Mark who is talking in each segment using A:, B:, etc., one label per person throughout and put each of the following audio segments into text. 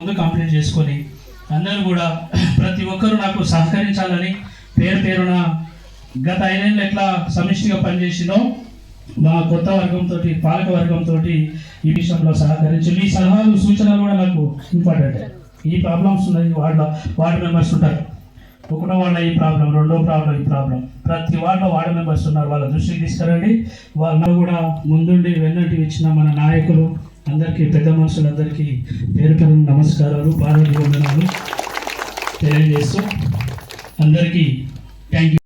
A: ముందు కంప్లీట్ చేసుకొని అందరూ కూడా ప్రతి ఒక్కరూ నాకు సహకరించాలని పేరు పేరున గత 5 ఏళ్ళు ఎట్లా సమిష్టిగా పనిచేసిందో మా కొత్త వర్గంతో పాలక వర్గంతో ఈ విషయంలో సహకరించి మీ సలహాలు సూచనలు కూడా నాకు ఇంపార్టెంట్. ఈ ప్రాబ్లమ్స్ ఉన్నాయి, వార్డు మెంబర్స్ ఉంటారు, ఒకటో వాళ్ళ ఈ ప్రాబ్లం, రెండో ప్రాబ్లం ఈ ప్రాబ్లం, ప్రతి వార్డులో వార్డు మెంబర్స్ ఉన్నారు, వాళ్ళ దృష్టికి తీసుకురండి. వాళ్ళు కూడా ముందుండి వెన్నటి ఇచ్చిన మన నాయకులు అందరికీ, పెద్ద మనుషులందరికీ పేరు పేరు నమస్కారాలు, పాదాభివందనాలు తెలియజేస్తూ అందరికీ థ్యాంక్ యూ.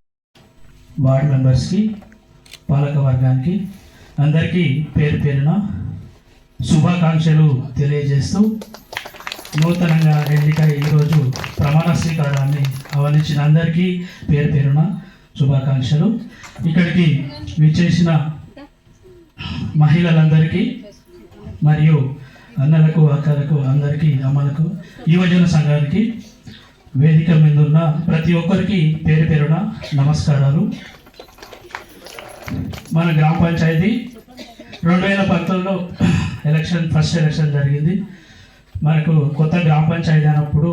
A: వార్డు మెంబర్స్కి, పాలక వర్గానికి అందరికీ పేరు పేరున శుభాకాంక్షలు తెలియజేస్తూ నూతనంగా ఎన్నికై ఈరోజు ప్రమాణ స్వీకారాన్ని ఆహ్వానించిన అందరికీ పేరు పేరున శుభాకాంక్షలు. ఇక్కడికి విచ్చేసిన మహిళలందరికీ మరియు అన్నలకు, అక్కలకు, అందరికీ, అమ్మలకు, యువజన సంఘానికి, వేదిక మీద ఉన్న ప్రతి ఒక్కరికి పేరు పేరున నమస్కారాలు. మన గ్రామ పంచాయతీ 2019లో ఫస్ట్ ఎలక్షన్ జరిగింది. మనకు కొత్త గ్రామ పంచాయతీ అన్నప్పుడు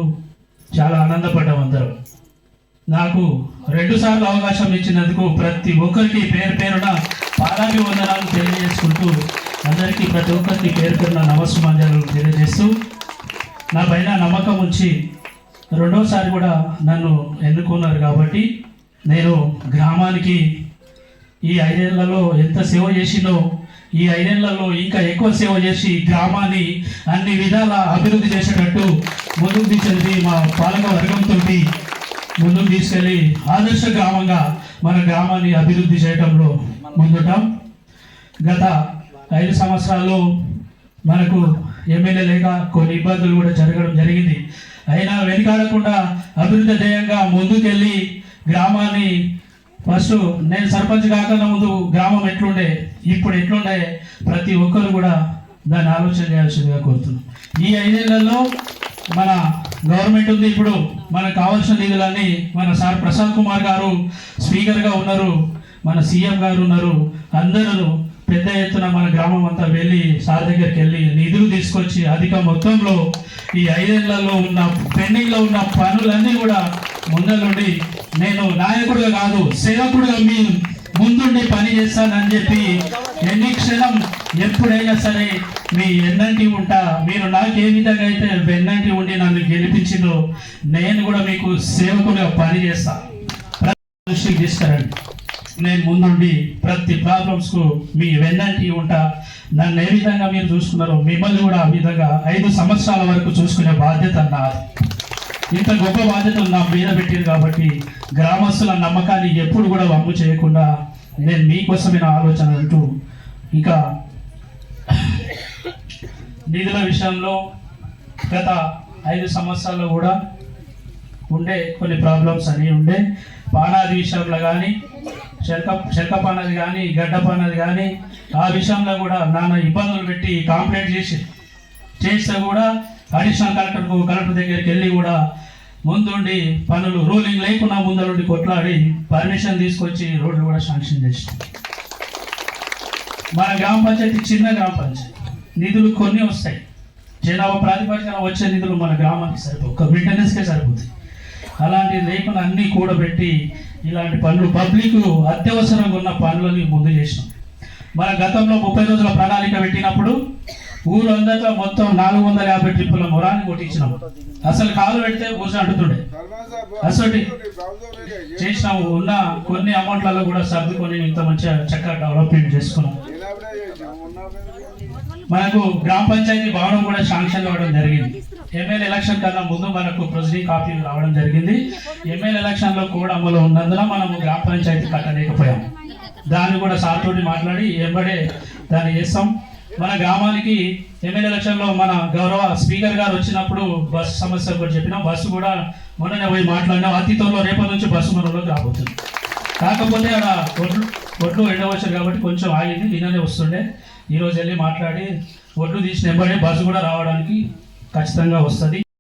A: చాలా ఆనందపడ్డాం అందరం. నాకు 2 సార్లు అవకాశం ఇచ్చినందుకు ప్రతి ఒక్కరికి పేరు పేరున పాదాభివందనాలు తెలియజేసుకుంటూ అందరికీ, ప్రతి ఒక్కరికి పేరు పేరున నమస్కారాలు తెలియజేస్తూ నా పైన నమ్మకం ఉంచి 2వసారి కూడా నన్ను ఎన్నుకున్నారు కాబట్టి నేను గ్రామానికి ఈ 5 ఏళ్లలో ఎంత సేవ చేసినో ఈ 5 ఏళ్లలో ఇంకా ఎక్కువ సేవ చేసి గ్రామాన్ని అన్ని విధాల అభివృద్ధి చేసేటట్టు ముందుకు తీసుకెళ్ళి మా పాలక వర్గంతో ముందుకు తీసుకెళ్ళి ఆదర్శ గ్రామంగా మన గ్రామాన్ని అభివృద్ధి చేయడంలో ముందుంటాం. గత 5 సంవత్సరాల్లో మనకు ఎమ్మెల్యే లేక కొన్ని ఇబ్బందులు కూడా జరగడం జరిగింది. అయినా వెనుకాడకుండా అభివృద్ధి ధ్యేయంగా ముందుకెళ్ళి గ్రామాన్ని, ఫస్ట్ నేను సర్పంచ్ కాకుండా ముందు గ్రామం ఎట్లుండే, ఇప్పుడు ఎట్లుండే, ప్రతి ఒక్కరు కూడా దాన్ని ఆలోచన చేయాల్సిందిగా కోరుతున్నాం. ఈ 5 ఏళ్లలో మన గవర్నమెంట్ ఉంది, ఇప్పుడు మనకు కావాల్సిన నిధులన్నీ మన సార్ ప్రసాద్ కుమార్ గారు స్పీకర్గా ఉన్నారు, మన సీఎం గారు ఉన్నారు, అందరూ పెద్ద ఎత్తున మన గ్రామం అంతా వెళ్ళి సార్ దగ్గరికి వెళ్ళి నిధులు తీసుకొచ్చి అధిక మొత్తంలో ఈ 5 ఏళ్లలో ఉన్న పెండింగ్లో ఉన్న పనులన్నీ కూడా ముందరుండి నేను నాయకుడిగా కాదు సేవకుడిగా మీ ముందుండి పని చేస్తానని చెప్పి ఎన్ని క్షణం ఎప్పుడైనా సరే మీ ఎన్నంటి ఉంటా. మీరు నాకు ఏ విధంగా అయితే వెన్నంటి ఉండి నన్ను గెలిపించిందో నేను కూడా మీకు సేవకుడిగా పని చేస్తా. దృష్టికి తీసుకురండి, నేను ముందుండి ప్రతి ప్రాబ్లమ్స్కు మీ వెన్నంటి ఉంటా. నన్ను ఏ విధంగా మీరు చూసుకున్నారో మిమ్మల్ని కూడా ఆ విధంగా 5 సంవత్సరాల వరకు చూసుకునే బాధ్యత నాది. ఇంత గొప్ప బాధ్యతలు నా మీద పెట్టారు కాబట్టి గ్రామస్తుల నమ్మకాన్ని ఎప్పుడు కూడా వమ్ము చేయకుండా నేను మీకోసమైన ఆలోచన అంటూ, ఇంకా నిధుల విషయంలో గత 5 సంవత్సరాల్లో కూడా ఉండే కొన్ని ప్రాబ్లమ్స్ అన్నీ ఉండే. పానాది విషయంలో కానీ, చెరక పానాది కానీ, గడ్డ పానాది కానీ, ఆ విషయంలో కూడా నాన్న ఇబ్బందులు పెట్టి కంప్లైంట్ చేస్తే కూడా అడిషనల్ కలెక్టర్ దగ్గరికి వెళ్ళి కూడా ముందుండి పనులు రూలింగ్ లేకుండా ముందరుండి కొట్లాడి పర్మిషన్ తీసుకొచ్చి రోడ్లు కూడా శాంక్షన్ చేసి, మన గ్రామ పంచాయతీ చిన్న గ్రామ పంచాయతీ, నిధులు కొన్ని వస్తాయి, జనాభా ప్రాతిపదికన వచ్చే నిధులు మన గ్రామానికి సరిపోయి ఒక మెయింటెనెన్స్కే సరిపోతాయి. అలాంటివి లేకుండా అన్నీ కూడబెట్టి ఇలాంటి పనులు, పబ్లిక్ అత్యవసరంగా ఉన్న పనులని ముందు చేసినాం. మన గతంలో 30 రోజుల ప్రణాళిక పెట్టినప్పుడు ఊరందరిలో మొత్తం 450 ట్రిప్పుల మొరాన్ని కొట్టించినాం. అసలు కాలు పెడితే ఊసి అంటుతుండే. అసలు చేసినాము. ఉన్న కొన్ని అమౌంట్లలో కూడా సర్దుకొని ఇంత మంచిగా చక్కగా డెవలప్మెంట్ చేసుకున్నాం. మనకు గ్రామ పంచాయతీ భవనం కూడా శాంక్షన్ అవ్వడం జరిగింది. ఎమ్మెల్యే ఎలక్షన్ కన్నా ముందు మనకు ప్రొసీడింగ్ కాపీ రావడం జరిగింది. ఎమ్మెల్యే ఎలక్షన్లో కూడా అమలు ఉన్నందున మనము గ్రామ పంచాయతీ కట్టలేకపోయాం. దాన్ని కూడా సార్ తోటి మాట్లాడి ఎంబడే దాన్ని చేస్తాం. మన గ్రామానికి ఎమ్మెల్యే ఎలక్షన్లో మన గౌరవ స్పీకర్ గారు వచ్చినప్పుడు బస్సు సమస్య కూడా చెప్పినాం. బస్సు కూడా మొన్ననే పోయి మాట్లాడినాం. అతి త్వరలో రేపటి నుంచి బస్సు మనలోకి రాబోతుంది. కాకపోతే అక్కడ ఒడ్లు ఎండవచ్చారు కాబట్టి కొంచెం ఆగింది, నిన్ననే వస్తుండే. ఈరోజు వెళ్ళి మాట్లాడి ఒడ్లు తీసిన ఎంబడే బస్సు కూడా రావడానికి ఖచ్చితంగా వస్తుంది.